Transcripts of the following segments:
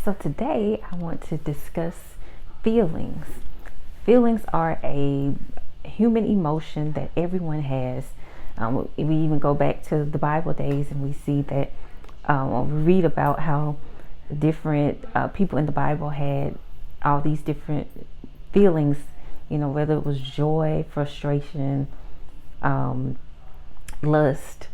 So today I want to discuss feelings. Feelings are a human emotion that everyone has. We even go back to the Bible days and we see that, we read about how different people in the Bible had all these different feelings, whether it was joy, frustration, lust.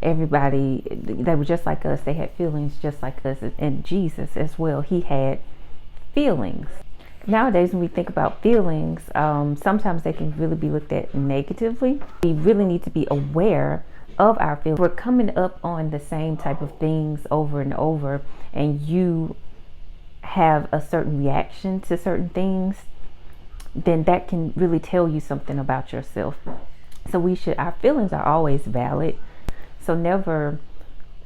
Everybody, they were just like us. They had feelings just like us. And Jesus as well, he had feelings. Nowadays, when we think about feelings, sometimes they can really be looked at negatively. We really need to be aware of our feelings. We're coming up on the same type of things over and over, and you have a certain reaction to certain things, then that can really tell you something about yourself. So our feelings are always valid. So never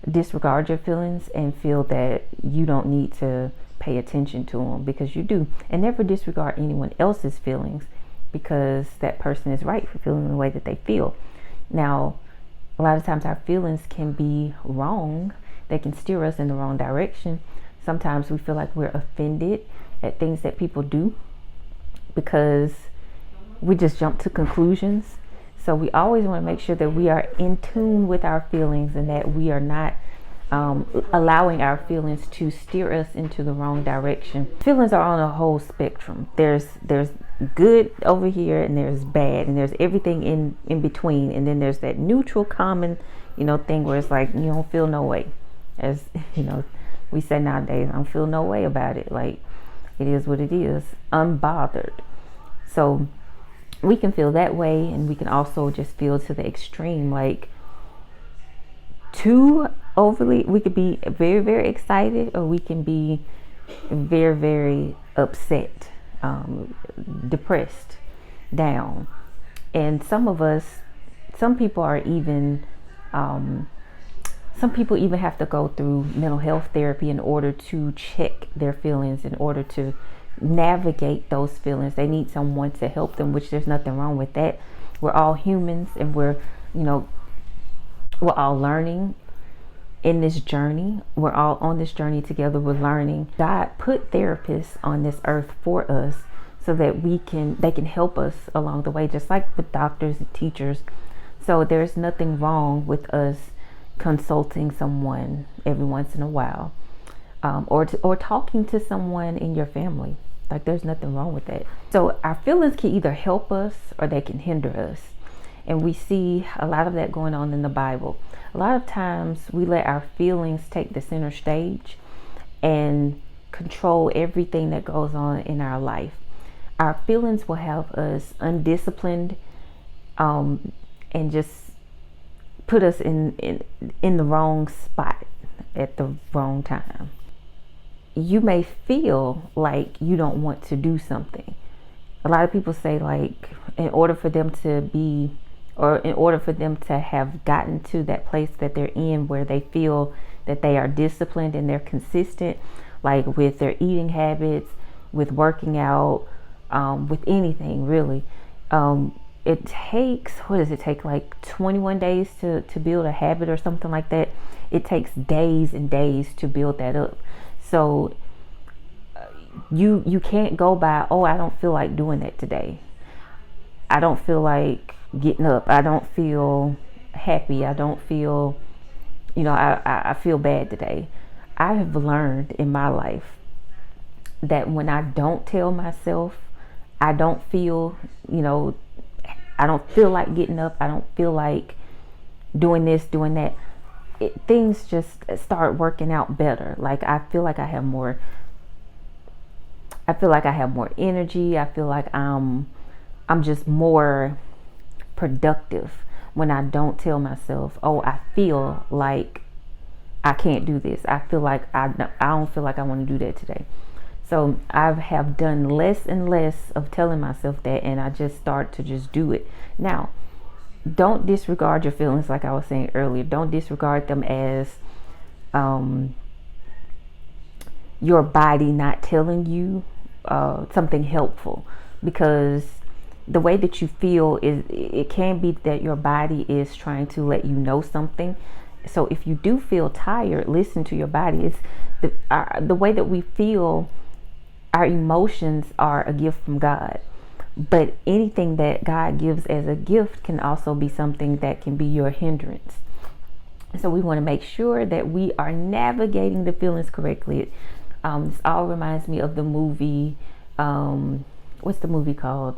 disregard your feelings and feel that you don't need to pay attention to them, because you do. And never disregard anyone else's feelings, because that person is right for feeling the way that they feel. Now, a lot of times our feelings can be wrong. They can steer us in the wrong direction. Sometimes we feel like we're offended at things that people do because we just jump to conclusions. So we always want to make sure that we are in tune with our feelings and that we are not allowing our feelings to steer us into the wrong direction. Feelings are on a whole spectrum. There's good over here, and there's bad, and there's everything in between. And then there's that neutral, common, thing where it's like you don't feel no way. As we say nowadays, I don't feel no way about it. Like, it is what it is, unbothered. So we can feel that way, and we can also just feel to the extreme, like too overly. We could be very, very excited, or we can be very, very upset, depressed, down. And some people are even, some people even have to go through mental health therapy in order to check their feelings, in order to navigate those feelings. They need someone to help them, which there's nothing wrong with that. We're all humans, and we're all learning in this journey. We're all on this journey together. We're learning. God put therapists on this earth for us so that they can help us along the way, just like with doctors and teachers. So there's nothing wrong with us consulting someone every once in a while, or talking to someone in your family. Like, there's nothing wrong with that. So our feelings can either help us or they can hinder us. And we see a lot of that going on in the Bible. A lot of times we let our feelings take the center stage and control everything that goes on in our life. Our feelings will have us undisciplined, and just put us in the wrong spot at the wrong time. You may feel like you don't want to do something. A lot of people say, like, in order for them to have gotten to that place that they're in, where they feel that they are disciplined and they're consistent, like with their eating habits, with working out, with anything really, it takes, what does it take, like 21 days to build a habit or something like that. It takes days and days to build that up. So you can't go by, oh, I don't feel like doing that today. I don't feel like getting up. I don't feel happy. I don't feel, I feel bad today. I have learned in my life that when I don't tell myself, I don't feel, I don't feel like getting up, I don't feel like doing this, doing that, things just start working out better. Like, I feel like I have more energy. I feel like I'm just more productive when I don't tell myself, oh, I feel like I can't do this. I feel like I don't feel like I want to do that today. So I have done less and less of telling myself that, and I just start to just do it. Now, don't disregard your feelings, like I was saying earlier. Don't disregard them as your body not telling you something helpful, because the way that you feel it can be that your body is trying to let you know something, So if you do feel tired, listen to your body. It's the way that we feel. Our emotions are a gift from God, but anything that God gives as a gift can also be something that can be your hindrance. So we want to make sure that we are navigating the feelings correctly. This all reminds me of the movie. What's the movie called?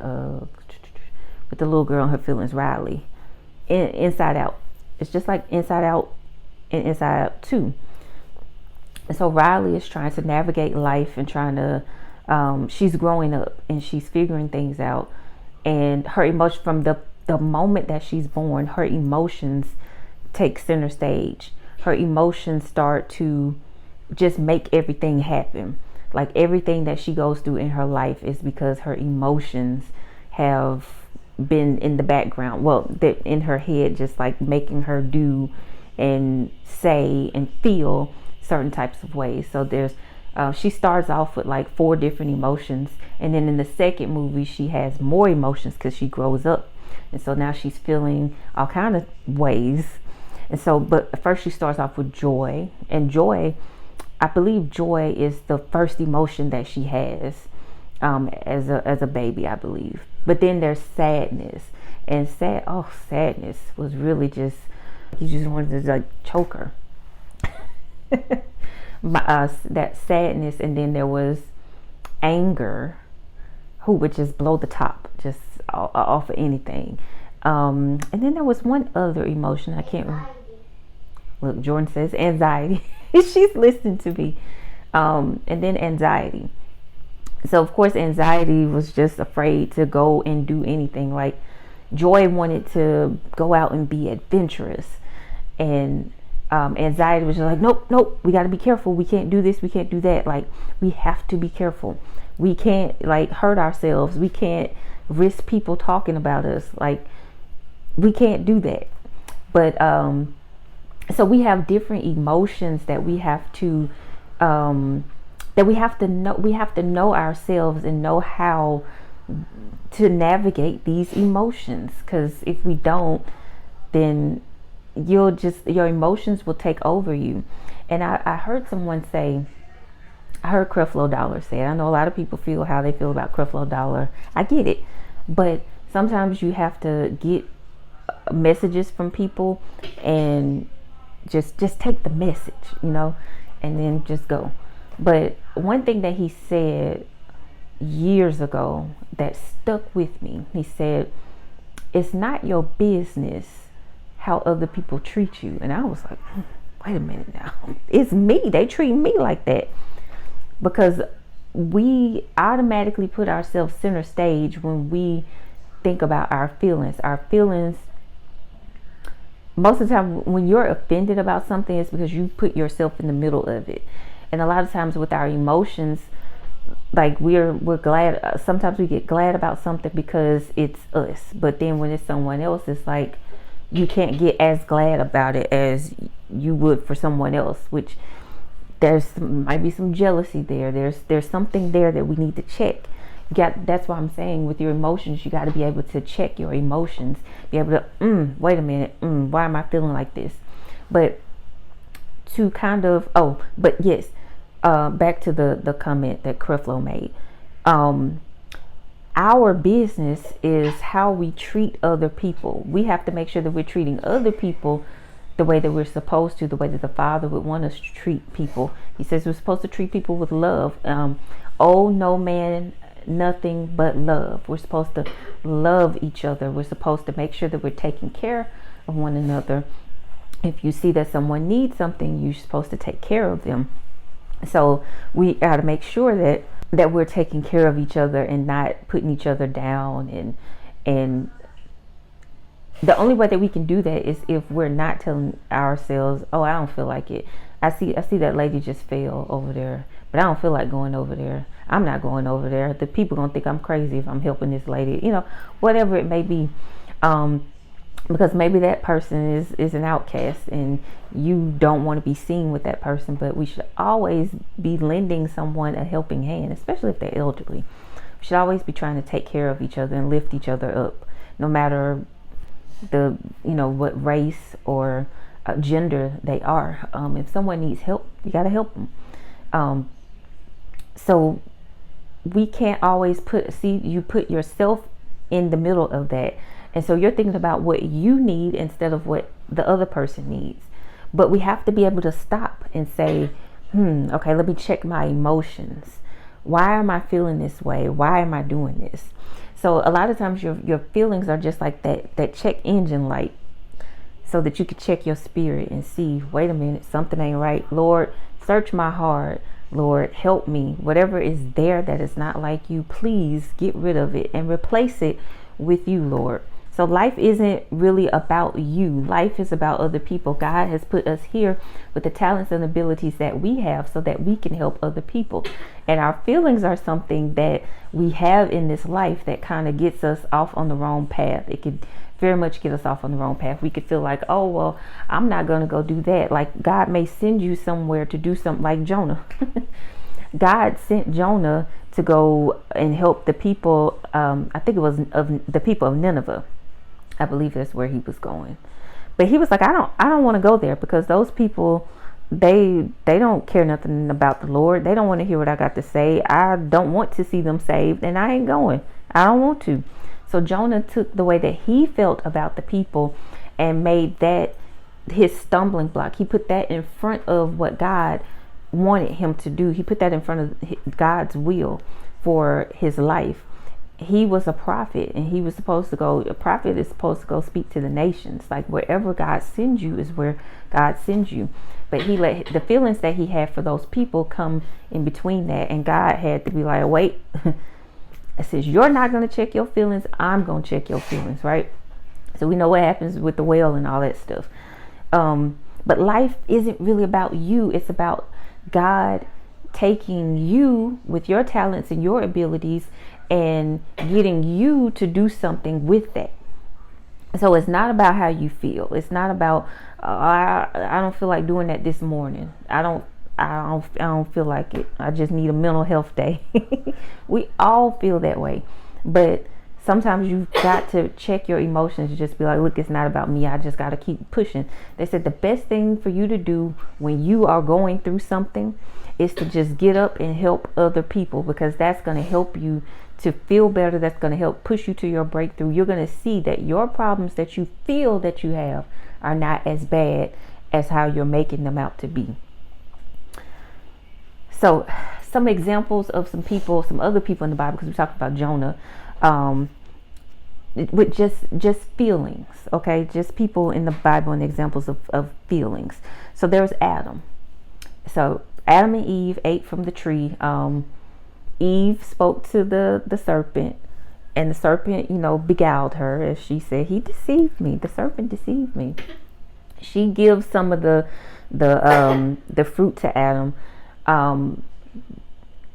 With the little girl and her feelings, Riley. Inside Out. It's just like Inside Out and Inside Out 2. And so Riley is trying to navigate life and trying to, she's growing up and she's figuring things out. And her emotion, from the moment that she's born, her emotions take center stage. Her emotions start to just make everything happen. Like everything that she goes through in her life is because her emotions have been in the background. Well, they're in her head, just like making her do and say and feel certain types of ways. So there's she starts off with like 4 different emotions, and then in the second movie she has more emotions because she grows up, and so now she's feeling all kind of ways. And so, but first she starts off with joy, and joy, I believe joy is the first emotion that she has as a baby, I believe. But then there's sadness, and sadness was really just, he just wanted to like choke her. That sadness, and then there was anger, which is blow the top, just off of anything. And then there was one other emotion I can't remember. Look, Jordan says anxiety. She's listening to me. And then anxiety. So of course anxiety was just afraid to go and do anything. Like joy wanted to go out and be adventurous, and anxiety was just like, nope, we got to be careful. We can't do this, we can't do that. Like we have to be careful. We can't like hurt ourselves. We can't risk people talking about us. Like we can't do that. But so we have different emotions that we have to know. We have to know ourselves and know how to navigate these emotions, because if we don't, then your emotions will take over you. And I heard someone say, I heard Creflo Dollar say it. I know a lot of people feel how they feel about Creflo Dollar. I get it, but sometimes you have to get messages from people and just take the message, and then just go. But one thing that he said years ago that stuck with me, he said, it's not your business how other people treat you. And I was like, wait a minute now, it's me, they treat me like that. Because we automatically put ourselves center stage when we think about our feelings. Most of the time when you're offended about something, it's because you put yourself in the middle of it. And a lot of times with our emotions, like we're glad, sometimes we get glad about something because it's us, but then when it's someone else, it's like you can't get as glad about it as you would for someone else, which might be some jealousy there. There's something there that we need to check. That's why I'm saying with your emotions, you got to be able to check your emotions, be able to wait a minute, why am I feeling like this? But to kind of but yes, back to the comment that Creflo made. Our business is how we treat other people. We have to make sure that we're treating other people the way that we're supposed to, the way that the Father would want us to treat people. He says we're supposed to treat people with love. Oh, no man, nothing but love. We're supposed to love each other. We're supposed to make sure that we're taking care of one another. If you see that someone needs something, you're supposed to take care of them. So we got to make sure that we're taking care of each other and not putting each other down. And the only way that we can do that is if we're not telling ourselves, oh, I don't feel like it. I see that lady just fell over there, but I don't feel like going over there. I'm not going over there. The people gonna think I'm crazy if I'm helping this lady, whatever it may be. Because maybe that person is an outcast and you don't want to be seen with that person, but we should always be lending someone a helping hand, especially if they're elderly. We should always be trying to take care of each other and lift each other up, no matter what race or gender they are. If someone needs help, you got to help them. So we can't always you put yourself in the middle of that. And so you're thinking about what you need instead of what the other person needs. But we have to be able to stop and say, okay, let me check my emotions. Why am I feeling this way? Why am I doing this? So a lot of times your feelings are just like that check engine light, so that you can check your spirit and see, wait a minute, something ain't right. Lord, search my heart. Lord, help me. Whatever is there that is not like you, please get rid of it and replace it with you, Lord. So life isn't really about you. Life is about other people. God has put us here with the talents and abilities that we have so that we can help other people. And our feelings are something that we have in this life that kind of gets us off on the wrong path. It could very much get us off on the wrong path. We could feel like, oh, well, I'm not going to go do that. Like God may send you somewhere to do something, like Jonah. God sent Jonah to go and help the people. I think it was of the people of Nineveh. I believe that's where he was going. But he was like, I don't want to go there, because those people, they don't care nothing about the Lord. They don't want to hear what I got to say. I don't want to see them saved, and I ain't going. I don't want to. So Jonah took the way that he felt about the people and made that his stumbling block. He put that in front of what God wanted him to do. He put that in front of God's will for his life. He was a prophet, and he was supposed to go. A prophet is supposed to go speak to the nations. Like wherever God sends you is where God sends you. But he let the feelings that he had for those people come in between that, and God had to be like, wait. It says, you're not going to check your feelings. I'm going to check your feelings, right? So we know what happens with the whale and all that stuff. But life isn't really about you. It's about God taking you with your talents and your abilities and getting you to do something with that. So it's not about how you feel. It's not about, I don't feel like doing that this morning. I don't feel like it. I just need a mental health day. We all feel that way. But sometimes you've got to check your emotions and just be like, look, it's not about me. I just got to keep pushing. They said the best thing for you to do when you are going through something is to just get up and help other people, because that's going to help you to feel better. That's going to help push you to your breakthrough. You're going to see that your problems that you feel that you have are not as bad as how you're making them out to be. So some examples of some other people in the Bible, because we talked about Jonah, with just feelings, okay? Just people in the Bible and examples of feelings. So there's Adam. So Adam and Eve ate from the tree. Eve spoke to the serpent, and the serpent, beguiled her, as she said, he deceived me. The serpent deceived me. She gives some of the fruit to Adam.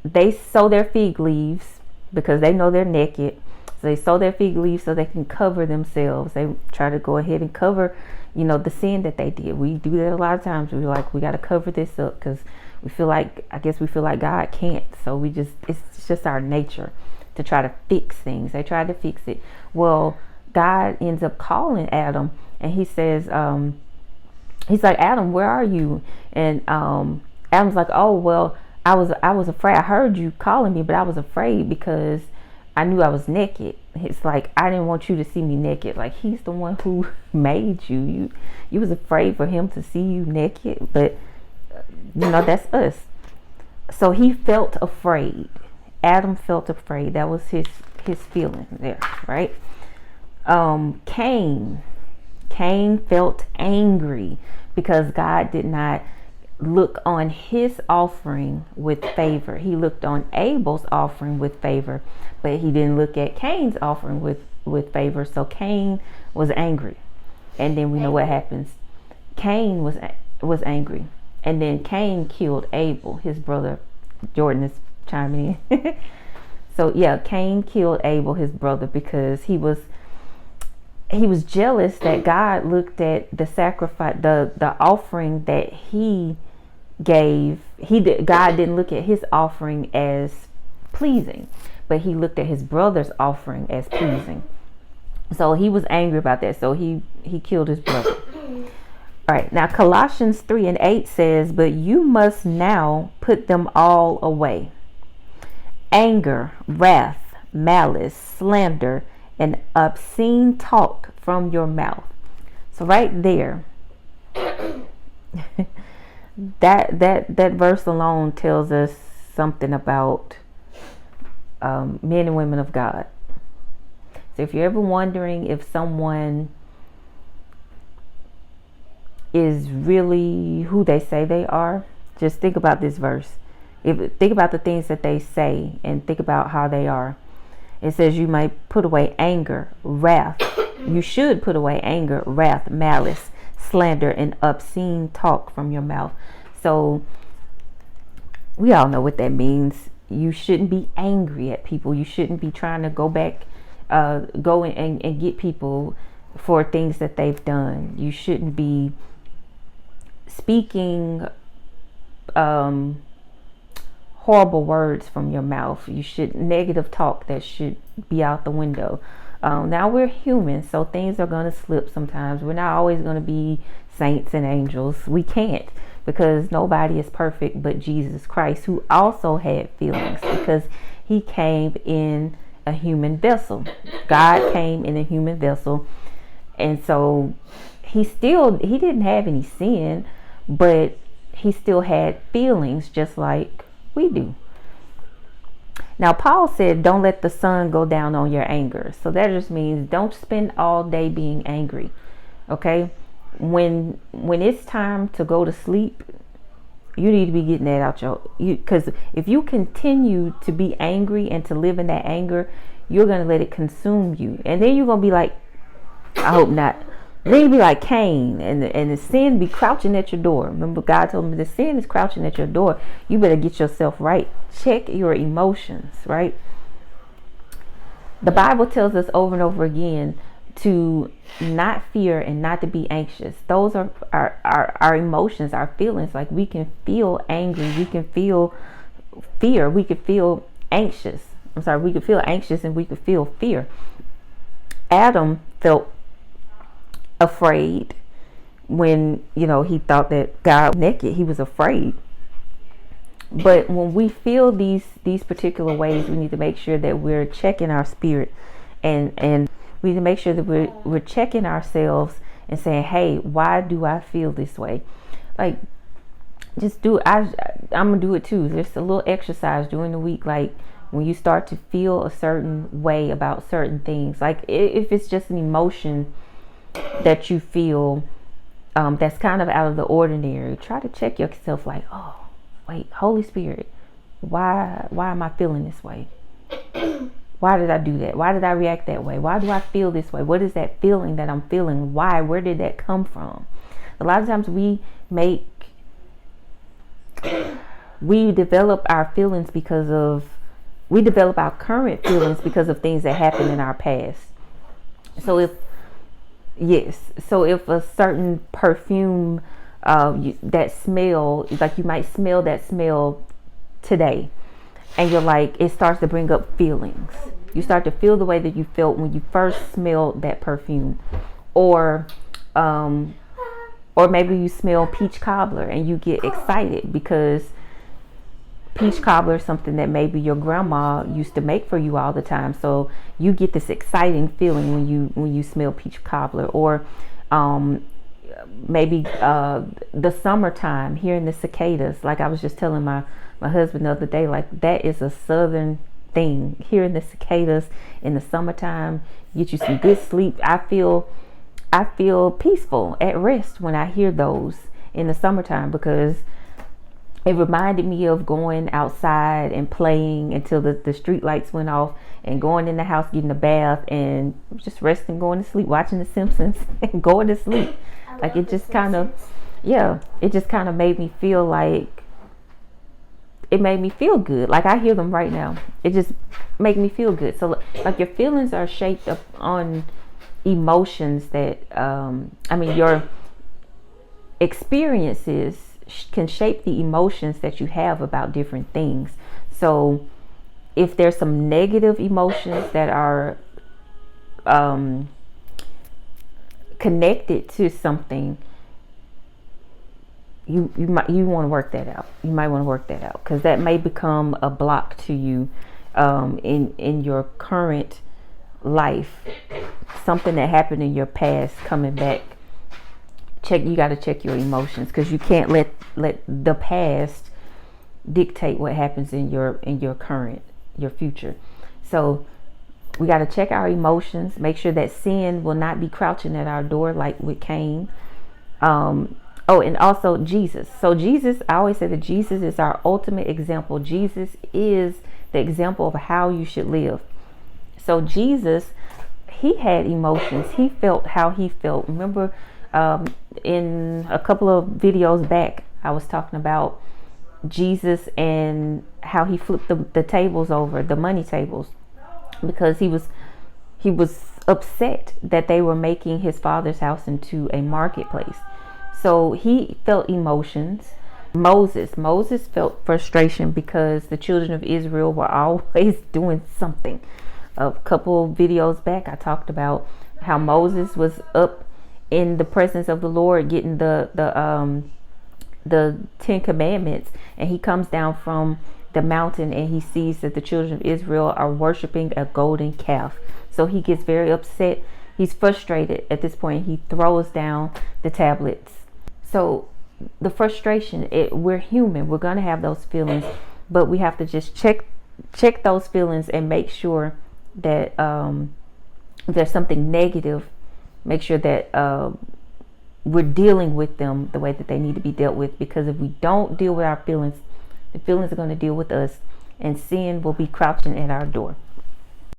They sow their fig leaves because they know they're naked. So they sow their fig leaves so they can cover themselves. They try to go ahead and cover, the sin that they did. We do that a lot of times. We're like, we got to cover this up because we feel like God can't. So it's just our nature to try to fix things. They tried to fix it. Well, God ends up calling Adam, and he says, he's like, Adam, where are you? And Adam's like, oh, well, I was afraid. I heard you calling me, but I was afraid because I knew I was naked. It's like, I didn't want you to see me naked. Like, he's the one who made you. You was afraid for him to see you naked, but that's us. So he felt afraid. Adam felt afraid. That was his feeling there, right? Cain felt angry because God did not look on his offering with favor. He looked on Abel's offering with favor, but he didn't look at Cain's offering with favor. So Cain was angry, and then we know what happens. Cain was angry, and then Cain killed Abel, his brother. Jordan is chiming in. So yeah, Cain killed Abel, his brother, because he was jealous that God looked at the sacrifice, the offering that he gave. God didn't look at his offering as pleasing, but he looked at his brother's offering as pleasing. So he was angry about that. So he killed his brother. All right, now Colossians 3:8 says, but you must now put them all away: anger, wrath, malice, slander, and obscene talk from your mouth. So right there, that verse alone tells us something about men and women of God. So if you're ever wondering if someone is really who they say they are, just think about this verse. Think about the things that they say and think about how they are. It says you might put away anger, wrath. You should put away anger, wrath, malice, slander, and obscene talk from your mouth. So we all know what that means. You shouldn't be angry at people. You shouldn't be trying to go back, go and get people for things that they've done. You shouldn't be speaking horrible words from your mouth. You should negative talk that should be out the window. Now we're human, so things are going to slip sometimes. We're not always going to be saints and angels. We can't, because nobody is perfect but Jesus Christ, who also had feelings because he came in a human vessel. God came in a human vessel, and so he didn't have any sin, but he still had feelings just like we do. Now Paul said, don't let the sun go down on your anger. So that just means don't spend all day being angry. Okay? When it's time to go to sleep, you need to be getting that out because if you continue to be angry and to live in that anger, you're going to let it consume you. And then you're going to be like, I hope not. Then you be like Cain, and the sin be crouching at your door. Remember, God told me the sin is crouching at your door. You better get yourself right. Check your emotions, right? The Bible tells us over and over again to not fear and not to be anxious. Those are our emotions, our feelings. Like we can feel angry, we can feel fear, we can feel anxious. We could feel anxious and we could feel fear. Adam felt afraid when he thought that God was naked. He was afraid. But when we feel these particular ways, we need to make sure that we're checking our spirit, and we need to make sure that we're checking ourselves and saying, hey, why do I feel this way? Like, just do it. I'm gonna do it too. There's a little exercise during the week, like when you start to feel a certain way about certain things, like if it's just an emotion that you feel that's kind of out of the ordinary, try to check yourself, like, oh wait, Holy Spirit, why am I feeling this way? Why did I do that? Why did I react that way? Why do I feel this way? What is that feeling that I'm feeling? Where did that come from? A lot of times we develop our feelings we develop our current feelings because of things that happened in our past. So if a certain perfume, that smell, like you might smell that smell today, and you're like, it starts to bring up feelings. You start to feel the way that you felt when you first smelled that perfume, or maybe you smell peach cobbler and you get excited because peach cobbler is something that maybe your grandma used to make for you all the time. So you get this exciting feeling when you smell peach cobbler, or maybe the summertime, hearing the cicadas. Like I was just telling my husband the other day, like that is a southern thing. Hearing the cicadas in the summertime, get you some good sleep. I feel peaceful, at rest when I hear those in the summertime, because it reminded me of going outside and playing until the street lights went off, and going in the house, getting a bath, and just resting, going to sleep, watching The Simpsons, and going to sleep. Like it just kind of made me feel like, it made me feel good. Like I hear them right now. It just make me feel good. So like your feelings are shaped up on emotions that, your experiences can shape the emotions that you have about different things. So if there's some negative emotions that are connected to something, you want to work that out. You might want to work that out, because that may become a block to you in your current life. Something that happened in your past coming back. You got to check your emotions, because you can't let the past dictate what happens in your current, your future. So we got to check our emotions, make sure that sin will not be crouching at our door like with Cain. And also Jesus. So Jesus, I always say that Jesus is our ultimate example. Jesus is the example of how you should live. So Jesus, he had emotions. He felt how he felt. Remember, in a couple of videos back, I was talking about Jesus and how he flipped the tables over, the money tables, because he was upset that they were making his father's house into a marketplace. So he felt emotions. Moses felt frustration because the children of Israel were always doing something. A couple of videos back, I talked about how Moses was up in the presence of the Lord getting the 10 commandments, and he comes down from the mountain and he sees that the children of Israel are worshiping a golden calf. So he gets very upset. He's frustrated at this point. He throws down the tablets. So the frustration, we're human. We're going to have those feelings, but we have to just check those feelings and make sure that if there's something negative, make sure that we're dealing with them the way that they need to be dealt with. Because if we don't deal with our feelings, the feelings are going to deal with us, and sin will be crouching at our door.